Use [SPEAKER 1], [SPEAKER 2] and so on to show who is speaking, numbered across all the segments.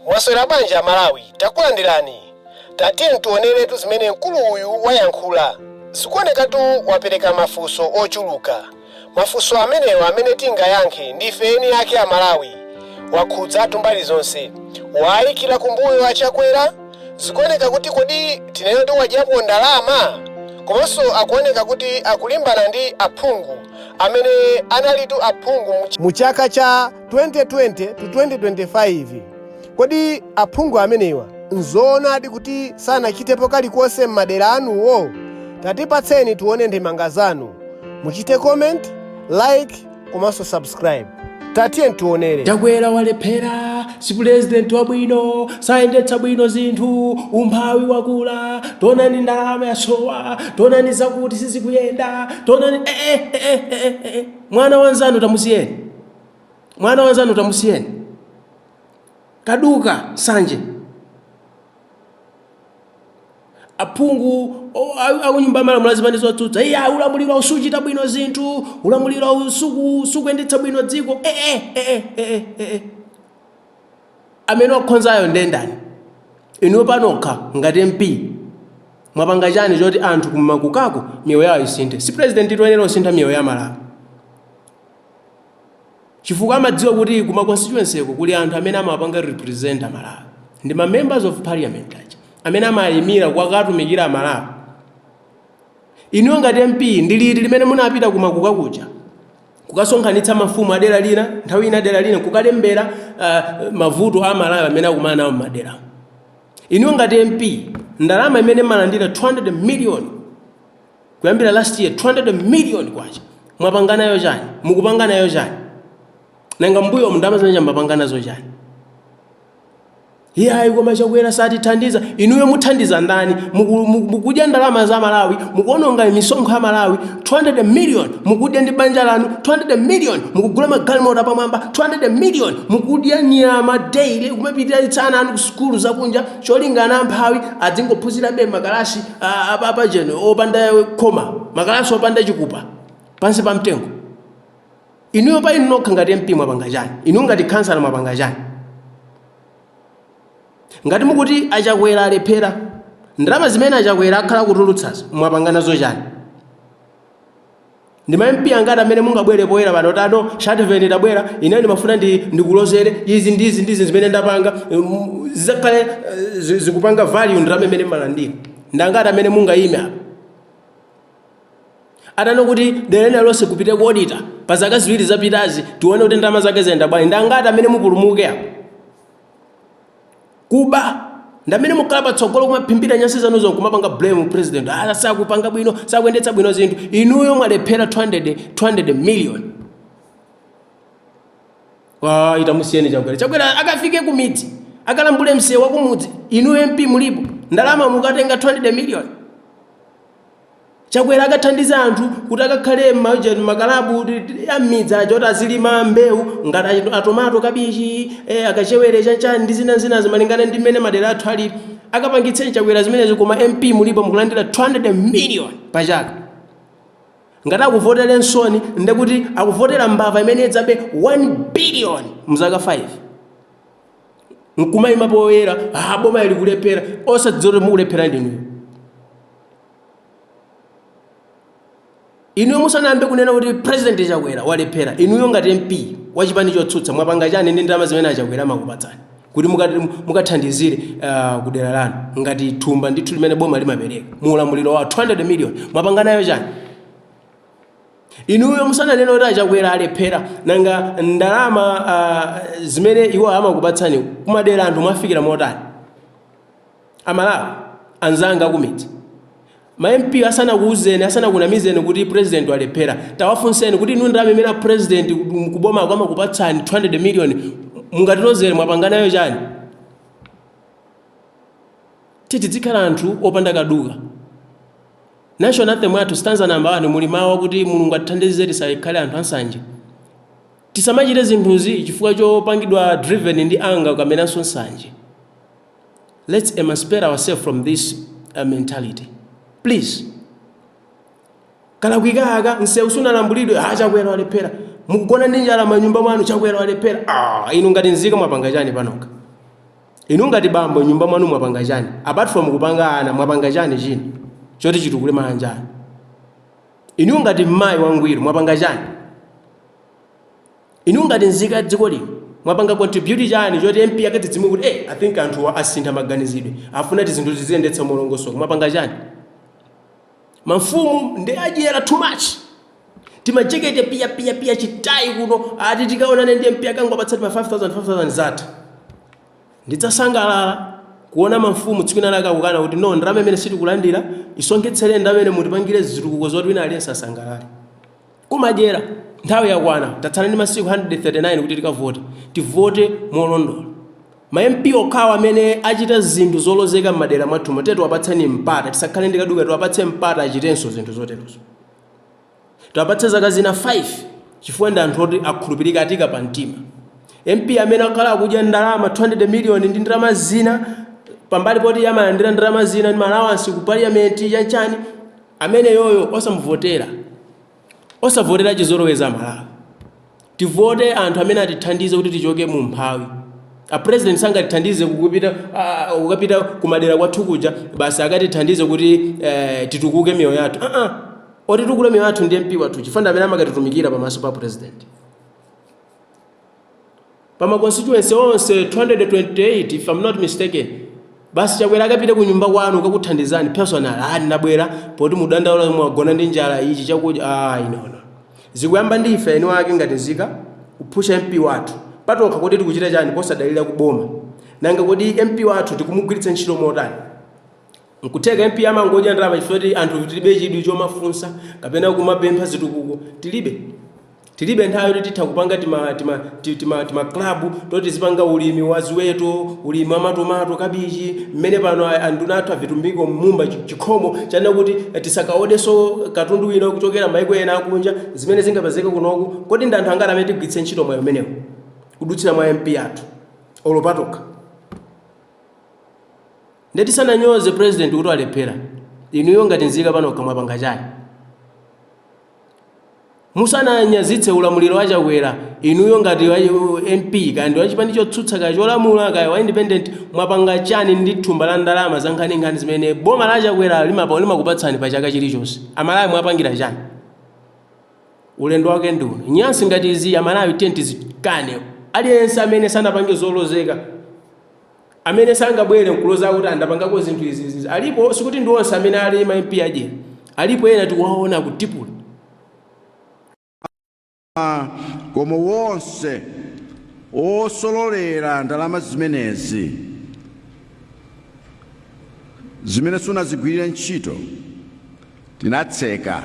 [SPEAKER 1] Mwaswera bwanji Malawi, takulandirani. Tatiyeni tioneretu zimene mkulu uyu wayankhula. Zikuonekatu wapereka mafunso ochuluka. Mafunso amenewa amene tingayankhe ndife eni ake a Malawi. Wakhudzatu mbali zonse. Wayikira kumbuyo achakwera. Zikuoneka kuti kodi tineyo wadyapo ndalama. Komanso akuoneka kuti akulimbana ndi aphungu amene analitu aphungu mu chaka cha 2020 to 2025. Kodi aphungu amenewa nzoonadi kuti sanachitepo kalikonse m'madera anuwo? Tatipatseni tione ndemanga zanu. Muchite comment, like, komanso subscribe. Tatiyeni tionere.
[SPEAKER 2] Chakwera walephera, si president wabwino, sayendetsa bwino zinthu, umphawi wakula, tonani ndalama yasowa, tonani zakuti sizikuyenda, tonani mwana wanzanu tamusiyeni. Mwana wanzanu tamusiyeni. Kaduka sanje. Aphungu akunyumba malamulo lazima zotsutsa. Iya ulamulira usuchita bwino zinthu, ulamulira usukuyendetsa bwino dziko. Amene wakhonzayo ndendani. Inu panokha ngati MP. Mwapanga chani choti anthu kumakukako miyoyo yawo isinthe. Si president itoyenera usintha miyoyo ya Malawi. Chifukwa amadziwa kuti kuma constituency yako kuli anthu amene amapanga represent Malawi. Ndi ma members of parliament aja. Amene amayimira kwakatumikira Malawi. Inu ngati MP ndi liti limene munapita kumakuka kuja. Kukasonkhanitsa mafumu adera lina, nthawi ina dera lina kukalembera mavuto a Malawi amene akumana nawo m'madera. Inu ngati MP ndalama imene malandira 200 million kuyambira last year 200 million kwacha. Mwapanga nayo chani? Mukupanga nayo chani? Nanga mbuyo mndama zimene mapanga nazo chani? Iya koma chakwera satithandiza. Inuyo muthandiza ndani? Mukudya ndalama za Malawi, mukuononga misonkho ya Malawi 200 million, mukudya ndi banja lanu 200 million, mukugula magalimoto pamwamba 200 million, mukudya nyama daily, kumapitira itsana anu ku skulu zakunja cholingana amphawi adzingophunzira be makalasi apa jeno opanda khoma, makalasi opanda chikupa pansi pa mtengo. Inuyo pa inu nokha ngati MP mwapanga chani? Inu ngati kansala mwapanga chani? Ngati mukuti achakwera alephera, ndalama zimene achakwera akhala kutulutsazo mwapanga nazo chani? Ndi ma MP angati amene mungabwere poyera pano tano Shativeni tabwera ine ndimafuna ndikulozere izi ndizi zimene ndapanga zakhale zikupanga value ndalama imene malandira. Ndangati amene mungayime apa atano kuti dera lonse kupite ku auditor pa zaka ziwiri zapitazi tione kuti ndalama zake zenda bwanji. Ndangati amene mupulumuke apa kuba ndamene mukhala patsogolo kumaphimbira nyansi zanuzo kumapanga blame president. Sakupanga bwino, sakuyendetsa bwino zinthu. Inuyo mwalephera 200 million. Itamusiyeni chakwera. Chakwera akafike ku midzi, akalambule msewu wa kumudzi. Inuyo MP mulipo, ndalama mukatenga 200 million. Chakwera akathandiza anthu kuti akakhale makalabu ya midzi aja kuti azilima mbewu ngati atomato, kabichi, akachewere chanchani ndi zina zimalingana ndi mmene madera athu ali. Akapangitseni chakwera zimenezo koma MP mulipo mukulandira 200 million pa chaka. Ngati akuvotera nsoni ndekuti akuvotera mbava imene idzabe 1 billion mzaka 5. Nkumayima poyera boma ili kulephera osadziwa kuti mukulephera ndinuyo. Inuyo musanambe kunena kuti president chakwera walephera. Inuyo ngati MP wachipani chotsutsa mwapanga chani ndi ndalama zimene achakwera makupatsani kuti mukathandizire kudera lanu ngati thumba ndithu limene boma limapereka muulamuliro wa 200 million mwapanga nayo chani? Inuyo musananena kuti achakwera alephera nanga ndalama zimene iwo amakupatsani kumadera anthu mwafikira motani? Amalawi anzanga kumidzi ma MP asana kuuzeni, asana kunamizeni kuti president walephera. Tawafunseni kuti inu ndalama imene president mkuboma kwama kupatsani 200 million mungatilozere mwapanga nayo chani? Titi dzikhala anthu opanda kaduka. National anthem yathu stanza number 1 muli mawu kuti Mulungu atithandizire tisakhale anthu ansanje. Tisamachite zinthuzi chifukwa chopangidwa driven ndi anga kamenanso nsanje. Let's emancipate ourselves from this mentality. Please. Kala kwikaka nsewu sunalambulidwe chakwera walephera. Mukugona ndi njala manyumba mwanu chakwera walephera. Inu ngati nzika mwapanga chani panoka? inu ngati bambo nyumba mwanu mwapanga chani apart from kupanga ana mwapanga chani china choti chitukule manjani inu ngati mmayi wangwiro mwapanga chani inu ngati nzika dziko lino mwapanga contribute chani choti MP akati dzimwe kuti I think anthu asintha maganizidwe afuna zinthu ziziyendetsa molongosoka mwapanga chani mafumu ndi adyera too much timajekete pia chitayi kuno ati tikaona ndi MP akangopatsa ma 5000 zata ndidzasangalala kuona mafumu tsiku linalo akakukana kuti no ndalama imene sitikulandira isongetsere ndamene mutipangire zitukuko zoti wina aliyense asangalale kumadyera nthawi yakwana tatsala ndi masiku 139 kuti tikavote tivote molondola ma MP okhawa amene achita zinthu zolozeka m'madera mwathu tetu wapatsani mpata tisakhale ndikaduka tiwapatse mpata achitenso zinthu zoterozo tiwapatse zaka zina 5 chifukwa ndi anthu oti akhulupirika atika pa mtima MP amene akhala akudya ndalama 200 million ndi ndalama zina pambali poti amalandira ndalama zina ndi malawansi ku parliament chanchani amene yoyo osavotera chizoloweza Malawi tivote anthu amene atithandize kuti tichoke mu mphawi a president sangatithandize kukapita kumadera kwathu kuja basi akatithandize kuti titukuke miyoyo yathu otitukule miyoyo yathu ndi MP wathu chifukwa amene amakatitumikira pamaso pa president pama constituency onse 228 if I'm not mistaken basi chakwera akapita ku nyumba kwanu kakuthandizani personal nabwera poti mudandaula mwagona ndi njala ichi chakudya inono zikuyamba ndi ife eni wake ngati nzika kuphusha MP wathu patoka kuti tikuchita chani posadalira kuboma nanga kuti MP wathu tikumugwiritsa ntchito motani nkuteka MP amangodya ndalama chifukwa anthu tilibe chidwi chomafunsa kapena kumapempha zitukuko tilibe nthawi yoti titha kupanga tima club toti zipanga ulimi wa ziweto ulimi wa matomato kabichi mmene pano anduna athu avitumbiko mmumba chikhomo chana kuti tisakaodeso katundu wina kuchokera maiko ena akunja zimene zingapezeka kunoku kodi ndi anthu angati amene tigwiritse ntchito mwayo umenewo kudutsira mwa MP athu olopatoka ndetisananyoze president kuti alephera inuyo ngati nzika pano kamwapanga chani musananyazitse ulamuliro wachakwera inuyo ngati MP kandi wachipani chotsutsa kaya cholamula kaya wa independent mwapanga chani ndi thumba la ndalama za nkhani zimene boma la chakwera limakupatsani pa chaka chilichonse Amalawi mwapangira chani ulendo wake ndi uno nyansi ngati izi Amalawi tenti zikane aliyense amene sanapange zolozeka amene sangabwere nkuloza kuti andapangako zinthu izi alipo sikuti ndi onse amene ali ma MP adyera alipo ena tikuwaona kutipula
[SPEAKER 3] koma wonse osololera ndalama zimenezi zimene sunazigwirire ntchito tinatseka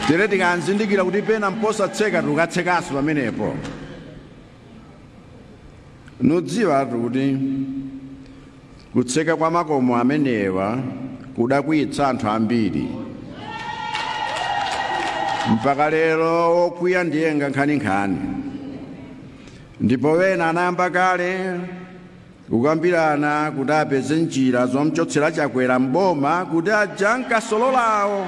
[SPEAKER 3] tere tikanzindikira kuti pena mposatseka tikatsekanso pamenepo nodziwa kuti kutseka kwa makomo amenewa kudakwiyitsa anthu ambiri mpaka lero okwiya ndiye nkhani ndipo wena anayamba kale kukambirana kuti apeze njira zomchotsera chakwera mboma kuti aja nkasololawo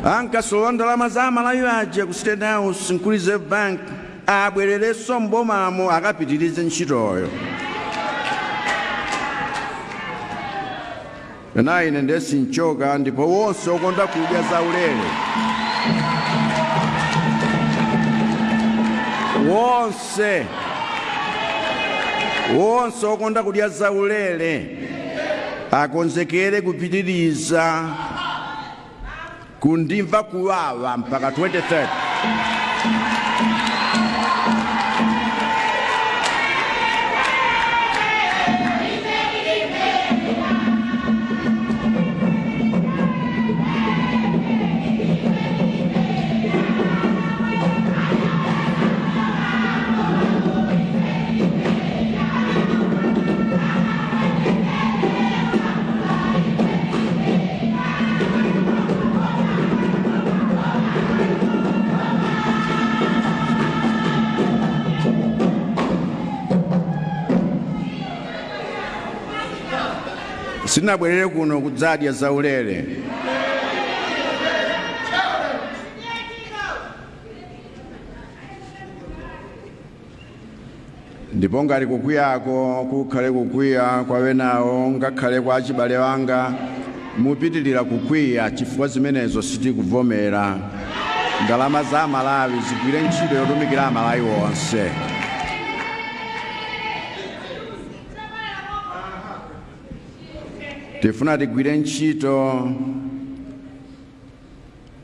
[SPEAKER 3] ankasolola ndalama za Malawi aja ku State House ku Reserve Bank abwererenso mbomamo akapitirize ntchitoyo ena ine ndesinchoka ndipo wonse okonda kudya zaulere wonse okonda kudya zaulere akonzekere kupitiriza kundimva kuwawa mpaka 2030 sinabwerere kuno kudzadya zaulere ndipo ngati kukwiyako kukhale kukwiya kwawenawo ngakhale kwa achibale wanga mupitirira kukwiya chifukwa zimenezo sitikuvomera. Ndalama za Malawi zigwire ntchito yotumikira Amalawi onse. Tifuna tigwire ntchito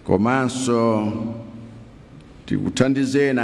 [SPEAKER 3] komanso tikuthandizeni